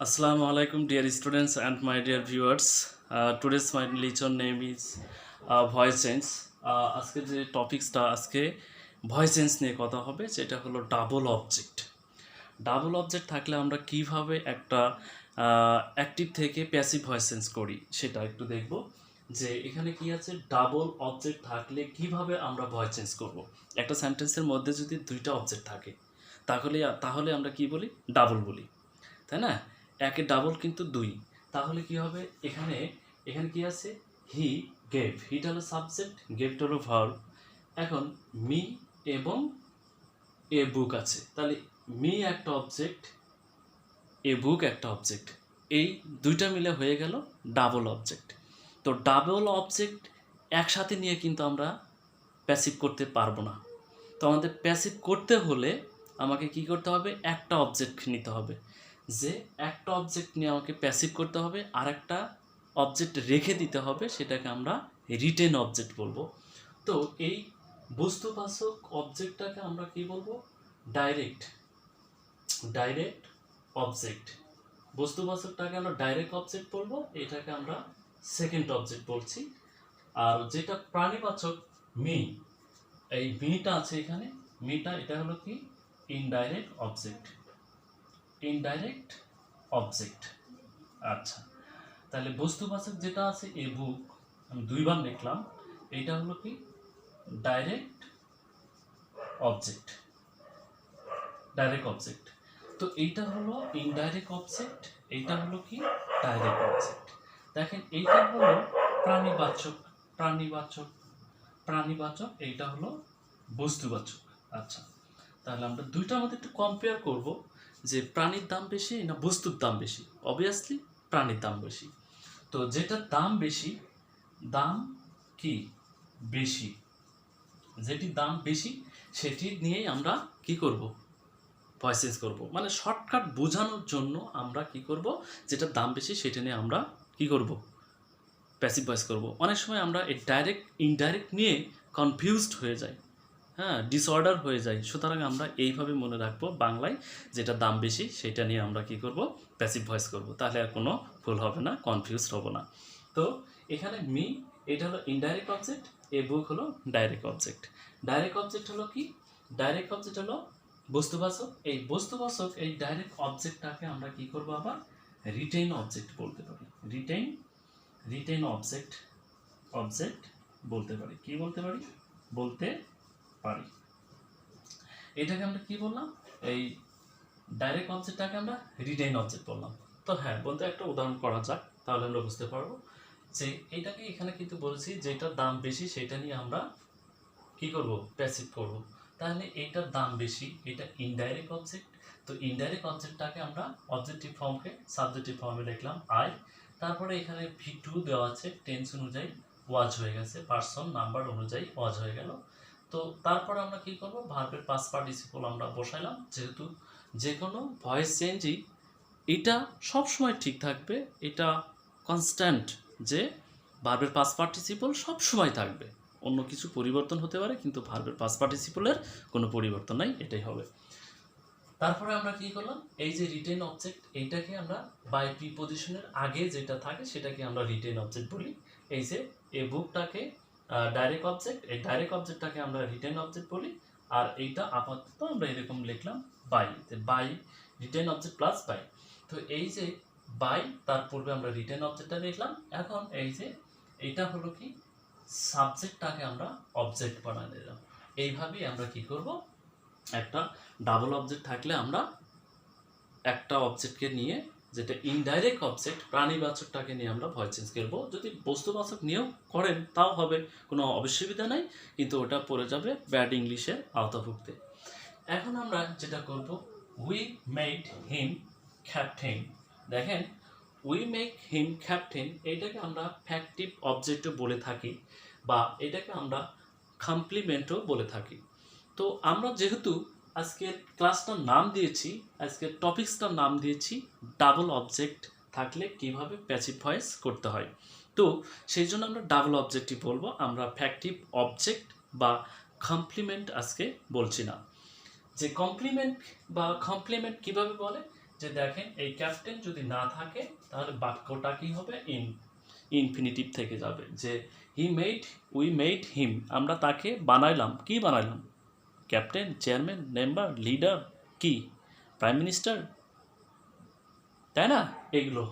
Assalamu alaikum, dear students and my dear viewers. Today's my lecture name is voice change. আজকে যে টপিক্সটা আজকে voice change নিয়ে কথা হবে সেটা হলো ডাবল অবজেক্ট। ডাবল অবজেক্ট থাকলে আমরা কিভাবে একটা অ্যাক্টিভ থেকে প্যাসিভ ভয়েস চেঞ্জ করি সেটা একটু দেখব। যে এখানে কি আছে, ডাবল অবজেক্ট থাকলে কিভাবে আমরা ভয়েস চেঞ্জ করব। একটা সেন্টেন্সের মধ্যে যদি দুইটা অবজেক্ট থাকে তাহলে আমরা কি বলি, ডাবল বলি, তাই না? একের ডাবল কিন্তু দুই, তাহলে কি হবে, এখানে এখানে কি আছে, হি গেভ, হিটা হলো সাবজেক্ট, গেভটা হলো ভার্ব। এখন মি এবং এ বুক আছে, তাহলে মি একটা অবজেক্ট, এ বুক একটা অবজেক্ট, এই দুইটা মিলে হয়ে গেল ডাবল অবজেক্ট। তো ডাবল অবজেক্ট একসাথে নিয়ে কিন্তু আমরা প্যাসিভ করতে পারবো না। তো আমাদের প্যাসিভ করতে হলে আমাকে কি করতে হবে, একটা অবজেক্ট নিতে হবে। যে একটা অবজেক্ট নিয়ে আমাকে প্যাসিভ করতে হবে, আর একটা অবজেক্ট রেখে দিতে হবে, সেটাকে আমরা রিটেন অবজেক্ট বলবো। তো এই বস্তুবাচক অবজেক্টটাকে আমরা কি বলবো, ডাইরেক্ট অবজেক্ট। বস্তুবাচকটাকে আমরা ডাইরেক্ট অবজেক্ট বলবো, এটাকে আমরা সেকেন্ড অবজেক্ট বলছি। আর যেটা প্রাণীবাচক মি, এই মিটা আছে এখানে, মিটা এটা হলো কি ইনডাইরেক্ট অবজেক্ট। আচ্ছা, তাহলে বস্তুবাচক যেটা আছে এ বুক, আমি দুইবার লিখলাম, এইটা হলো কি ডাইরেক্ট অবজেক্ট। তো এইটা হলো ইনডাইরেক্ট অবজেক্ট, এইটা হলো কি ডাইরেক্ট অবজেক্ট। দেখেন এইটা হলো প্রাণীবাচক, এইটা হলো বস্তুবাচক। আচ্ছা, তাহলে আমরা দুইটার মধ্যে একটু কম্পেয়ার করব যে প্রাণীর দাম বেশি না বস্তুর দাম বেশি। অবভিয়াসলি প্রাণীর দাম বেশি। তো যেটার দাম বেশি, দাম কি বেশি, যেটি দাম বেশি সেটি নিয়েই আমরা কি করব, ভয়েস চেঞ্জ করব। মানে শর্টকাট বোঝানোর জন্য আমরা কি করব, যেটার দাম বেশি সেটা নিয়ে আমরা কি করব, প্যাসিভ ভয়েস করব। অনেক সময় আমরা এই ডাইরেক্ট ইনডাইরেক্ট নিয়ে কনফিউজড হয়ে যাই, হ্যাঁ, ডিসঅর্ডার হয়ে যায়। সুতরাং আমরা এইভাবে মনে রাখবো, বাংলায় যেটা দাম বেশি সেটা নিয়ে আমরা কি করব, প্যাসিভ ভয়েস করব। তাহলে আর কোনো ভুল হবে না, কনফিউজড হব না। তো এখানে মি, এটা হলো ইনডাইরেক্ট অবজেক্ট, এ বুক হলো ডাইরেক্ট অবজেক্ট। ডাইরেক্ট অবজেক্ট হলো কি, ডাইরেক্ট অবজেক্ট হলো বস্তুবাচক। এই বস্তুবাচক এই ডাইরেক্ট অবজেক্টটাকে আমরা কি করব, আবার রিটেইন অবজেক্ট বলতে পারি। রিটেইন অবজেক্ট বলতে পারি। কি বলতে পারি, এটাকে আমরা কি বললাম, এই ডাইরেক্ট অবজেক্টটাকে আমরা রিটেইন অবজেক্ট বললাম। তো হ্যাঁ, বলতে একটা উদাহরণ করা যাক, তাহলে আমরা বুঝতে পারবো যে এইটাকে এখানে কিন্তু বলছি যেটার দাম বেশি সেটা নিয়ে আমরা কি করব, প্যাসিভ করব। তাহলে এইটার দাম বেশি, এটা ইনডাইরেক্ট অবজেক্ট। তো ইনডাইরেক্ট অবজেক্টটাকে আমরা অবজেক্টিভ ফর্মকে সাবজেক্টিভ ফর্মে লিখলাম আই, তারপরে এখানে ভি2 দেওয়া আছে, টেন্স অনুযায়ী ওয়াজ হয়ে গেছে, পার্সন নাম্বার অনুযায়ী ওয়াজ হয়ে গেল। তো তারপরে আমরা কি করব, ভার্বের পাস্ট পার্টিসিপল আমরা বসাইলাম। যেহেতু যে কোনো ভয়েস চেঞ্জই এটা সবসময় ঠিক থাকবে, এটা কনস্ট্যান্ট, যে ভার্বের পাস্ট পার্টিসিপল সবসময় থাকবে। অন্য কিছু পরিবর্তন হতে পারে, কিন্তু ভার্বের পাস্ট পার্টিসিপলের কোনো পরিবর্তন নাই, এটাই হবে। তারপরে আমরা কি করলাম, এই যে রিটেন অবজেক্ট, এইটাকে আমরা বাই প্রিপজিশনের আগে যেটা থাকে সেটাকে আমরা রিটেন অবজেক্ট বলি। এই যে এ বুকটাকে ডাইরেক্ট অবজেক্ট, এই ডাইরেক্ট অবজেক্টটাকে আমরা রিটেন অবজেক্ট বলি। আর এইটা আপাতত আমরা এরকম লিখলাম by written object plus by. তো এই যে বাই, তার পূর্বে আমরা রিটেন অবজেক্টটা লিখলাম। এখন এই যে এইটা হলো কি, সাবজেক্টটাকে আমরা অবজেক্ট বানিয়ে দিলাম। এইভাবেই আমরা কি করব, একটা ডাবল অবজেক্ট থাকলে আমরা একটা অবজেক্টকে নিয়ে, যেটা ইনডাইরেক্ট অবজেক্ট প্রাণীবাচকটাকে নিয়ে আমরা ভয়েস চেঞ্জ করবো। যদি বস্তুবাচক নিয়েও করেন তাও হবে, কোনো অসুবিধা নাই, কিন্তু ওটা পড়ে যাবে ব্যাড ইংলিশের আওতাভুক্তে। এখন আমরা যেটা করব, উই মেড হিম ক্যাপ্টেন। দেখেন, উই মেক হিম ক্যাপ্টেন, এইটাকে আমরা ফ্যাক্টিভ অবজেক্টও বলে থাকি, বা এটাকে আমরা কমপ্লিমেন্টও বলে থাকি। তো আমরা যেহেতু আজকের ক্লাসটার নাম দিয়েছি, আজকের টপিক্সটার নাম দিয়েছি ডাবল অবজেক্ট থাকলে কিভাবে প্যাসিভ ভয়েস করতে হয়, তো সেই জন্য আমরা ডাবল অবজেক্টই বলবো, আমরা ফ্যাক্টিভ অবজেক্ট বা কমপ্লিমেন্ট আজকে বলছি না। যে কমপ্লিমেন্ট কিভাবে বলে, যে দেখেন এই ক্যাপ্টেন যদি না থাকে তাহলে বাক্যটা কি হবে ইনফিনিটিভ থেকে যাবে, যে উই মেড হিম, আমরা তাকে বানাইলাম। কি বানাইলাম? ক্যাপ্টেন, চেয়ারম্যান, মেম্বার, লিডার, কি প্রাইম মিনিস্টার, তাই না? এগুলো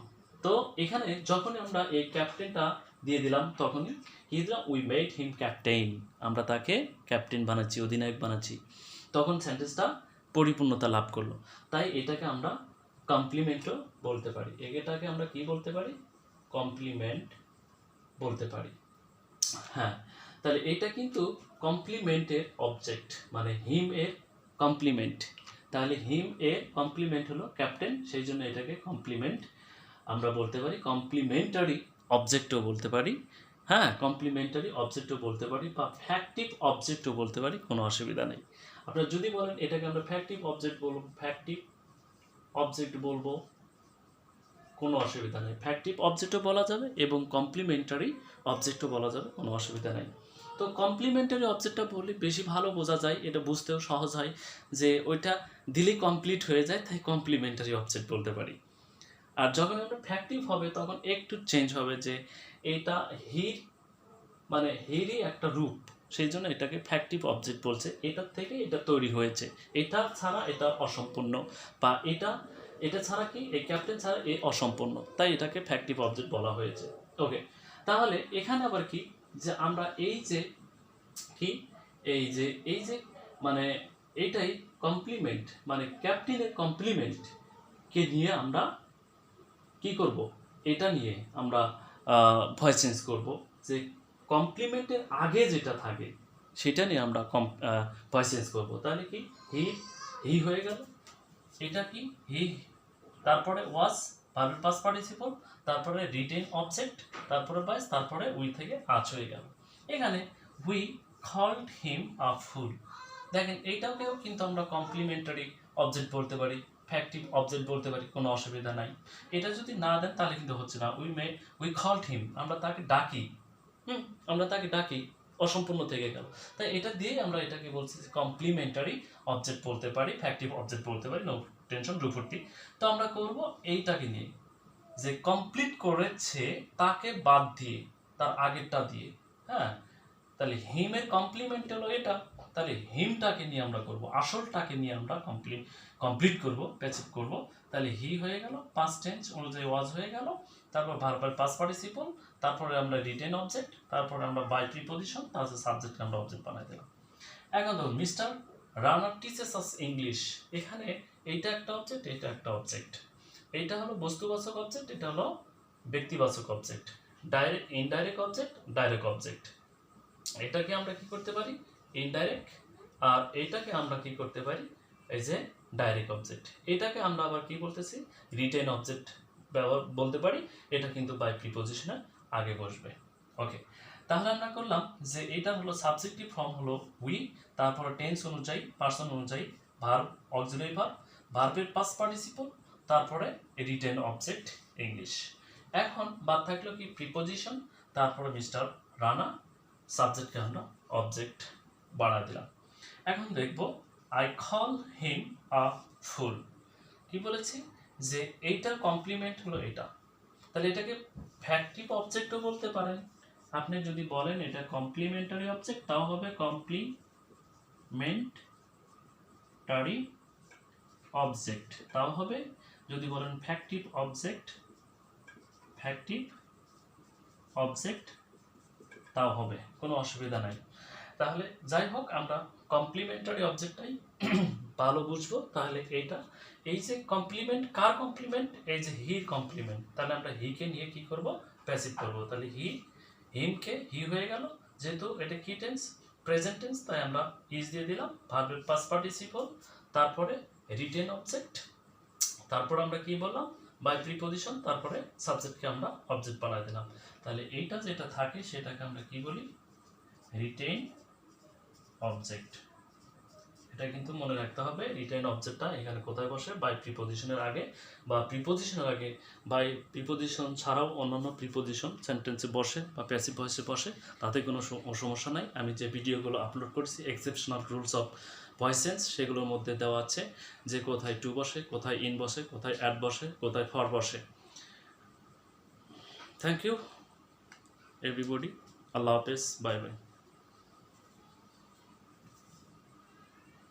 তো এখানে যখনই আমরা এই ক্যাপ্টেনটা দিয়ে দিলাম তখনই কি দিলাম, উই মেড হিম ক্যাপ্টেন, আমরা তাকে ক্যাপ্টেন বানাচ্ছি, অধিনায়ক বানাচ্ছি, তখন সেন্টেন্সটা পরিপূর্ণতা লাভ করলো। তাই এটাকে আমরা কমপ্লিমেন্টও বলতে পারি। এটাকে আমরা কি বলতে পারি? কমপ্লিমেন্ট বলতে পারি। হ্যাঁ, তাহলে এটা কিন্তু কমপ্লিমেন্টের অবজেক্ট, মানে হিম এর কমপ্লিমেন্ট। তাহলে হিম এর কমপ্লিমেন্ট হলো ক্যাপ্টেন, সেই জন্য এটাকে কমপ্লিমেন্ট আমরা বলতে পারি, কমপ্লিমেন্টারি অবজেক্টও বলতে পারি। হ্যাঁ, কমপ্লিমেন্টারি অবজেক্টও বলতে পারি বা ফ্যাক্টিভ অবজেক্টও বলতে পারি, কোনো অসুবিধা নেই। আপনারা যদি বলেন এটাকে আমরা ফ্যাক্টিভ অবজেক্ট বলবো, ফ্যাক্টিভ অবজেক্ট বলবো, কোনো অসুবিধা নেই। ফ্যাক্টিভ অবজেক্টও বলা যাবে এবং কমপ্লিমেন্টারি অবজেক্টও বলা যাবে, কোনো অসুবিধা নেই। তো কমপ্লিমেন্টারি অবজেক্টটা বললে বেশি ভালো বোঝা যায়, এটা বুঝতেও সহজ হয়, যে ওইটা দিলেই কমপ্লিট হয়ে যায়, তাই কমপ্লিমেন্টারি অবজেক্ট বলতে পারি। আর যখন আমরা ফ্যাক্টিভ হবে তখন একটু চেঞ্জ হবে, যে এটা হির, মানে হিরই একটা রূপ, সেই জন্য এটাকে ফ্যাক্টিভ অবজেক্ট বলছে, এটার থেকে এটা তৈরি হয়েছে, এটা ছাড়া এটা অসম্পূর্ণ, বা এটা ছাড়া কি, এই ক্যাপ্টেন ছাড়া এ অসম্পূর্ণ, তাই এটাকে ফ্যাক্টিভ অবজেক্ট বলা হয়েছে। ওকে, তাহলে এখানে আবার কি, যে আমরা এই যে কি, এই যে মানে এটাই কমপ্লিমেন্ট, মানে ক্যাপ্টেনের কমপ্লিমেন্ট কে নিয়ে আমরা কি করব, এটা নিয়ে আমরা ভয়েস চেঞ্জ করব, যে কমপ্লিমেন্টের আগে যেটা থাকে সেটা নিয়ে আমরা ভয়েস চেঞ্জ করবো। তাহলে কি, হি হয়ে গেল, এটা কি হি, তারপরে ওয়াজ ভার্বের পাস্ট পার্টিসিপল, তারপরে রিটেন অবজেক্ট, তারপরে বাইস, তারপরে উই থেকে আজ হয়ে গেল। এখানে উই কল্ড হিম আ ফুল, দেখেন এইটাকেও কিন্তু আমরা কমপ্লিমেন্টারি অবজেক্ট বলতে পারি, ফ্যাক্টিভ অবজেক্ট বলতে পারি, কোনো অসুবিধা নাই। এটা যদি না দেন তাহলে কিন্তু হচ্ছে না। উই কল্ড হিম, আমরা তাকে ডাকি, আমরা তাকে ডাকি, অসম্পূর্ণ থেকে গেল, তাই এটা দিয়ে আমরা এটাকে বলছি কমপ্লিমেন্টারি অবজেক্ট বলতে পারি, ফ্যাক্টিভ অবজেক্ট বলতে পারি, নো টেনশন, রূপর্তি। তো আমরা করব এইটাকে নিয়ে, যে কমপ্লিট করেছে তাকে বাদ দিয়ে, তার আগেরটা দিয়ে। হ্যাঁ, তাহলে হিমের কমপ্লিমেন্ট হলো এটা, তাহলে হিমটাকে নিয়ে আমরা করব, আসলটাকে নিয়ে আমরা কমপ্লিট করব, প্যাসিভ করব। তাহলে হি হয়ে গেল, পাস্ট টেন্স অনুযায়ী ওয়াজ হয়ে গেল, তারপর ভার্বাল পাস্ট পার্টিসিপল, তারপরে আমরা রিটেন অবজেক্ট, তারপরে আমরা বাই প্রিপজিশন, তারপরে সাবজেক্টকে আমরা অবজেক্ট বানাই দিলাম। এখন দেখুন, মিস্টার রানার টিচেস আস ইংলিশ, এখানে এইটা একটা অবজেক্ট, এটা একটা অবজেক্ট, এইটা হলো বস্তুবাচক অবজেক্ট, এটা হলো ব্যক্তিবাচক object, indirect object, direct object. এটাকে আমরা কি করতে পারি, ইনডাইরেক্ট, আর এটাকে আমরা কি করতে পারি, এই যে ডাইরেক্ট অবজেক্ট। এটাকে আমরা আবার কি বলতেছি, রিটেন অবজেক্ট ব্যবহার বলতে পারি, এটা কিন্তু বাই প্রিপজিশনের আগে বসবে। ওকে, তাহলে আমরা করলাম যে এটা হলো সাবজেক্টিভ ফর্ম হলো উই, তারপরে টেন্স অনুযায়ী, পার্সন অনুযায়ী ভার্ব, অক্সিলারি ভার্ব, ভার্বের পাস্ট পার্টিসিপল, তারপরে রিটেন অবজেক্ট ইংলিশ। এখন বাদ থাকলো কি প্রিপজিশন, তারপরে মিস্টার রানা, সাবজেক্টকে আমরা অবজেক্ট বানাই দিলাম। এখন দেখব আই কল হিম আ ফুল, কি বলেছি, যে এইটার কমপ্লিমেন্ট হলো এটা, তাহলে এটাকে ফ্যাক্টিভ অবজেক্টও বলতে পারেন। আপনি যদি বলেন এটা কমপ্লিমেন্টারি অবজেক্ট, তাও হবে কমপ্লিমেন্টারি অবজেক্ট, তাও হবে। যদি বলেন ফ্যাক্টিভ অবজেক্ট, ফ্যাক্টিভ অবজেক্ট, তাও হবে, কোনো অসুবিধা নাই। তাহলে যাই হোক, আমরা কমপ্লিমেন্টারি অবজেক্টটাই ভালো বুঝবো। তাহলে এইটা, এই যে কমপ্লিমেন্ট, কার কমপ্লিমেন্ট, এই যে হির কমপ্লিমেন্ট, তাহলে আমরা হিকে নিয়ে কি করব, প্যাসিভ করব। তাহলে হিমকে হি হয়ে গেল, যেহেতু এটা কি টেন্স, প্রেজেন্ট টেন্স, তাই আমরা ইজ দিয়ে দিলাম, ভার্বের পাস্ট পার্টিসিপল, তারপরে রিটেন অবজেক্ট, তারপর আমরা কি বললাম, বাই প্রিপজিশন, তারপরে সাবজেক্টকে আমরা অবজেক্ট বানাই দিলাম। তাহলে এইটা যেটা থাকে সেটাকে আমরা কি বলি, রিটেন অবজেক্ট। এটা কিন্তু মনে রাখতে হবে, রিটেন অবজেক্টটা এখানে কোথায় বসে, বাই প্রিপজিশনের আগে, বা প্রিপজিশনের আগে, বাই প্রিপজিশন ছাড়াও অন্যান্য প্রিপজিশন সেন্টেন্সে বসে বা প্যাসিভ ভয়েসে বসে, তাতে কোনো সমস্যা নাই। আমি যে ভিডিওগুলো আপলোড করছি exceptional rules of voice change সেগুলোর মধ্যে দেওয়া আছে যে কোথায় টু বসে, কোথায় ইন বসে, কোথায় অ্যাট বসে, কোথায় ফর বসে। থ্যাংক ইউ এভরিবডি, আল্লাহ হাফেজ, বাই বাই।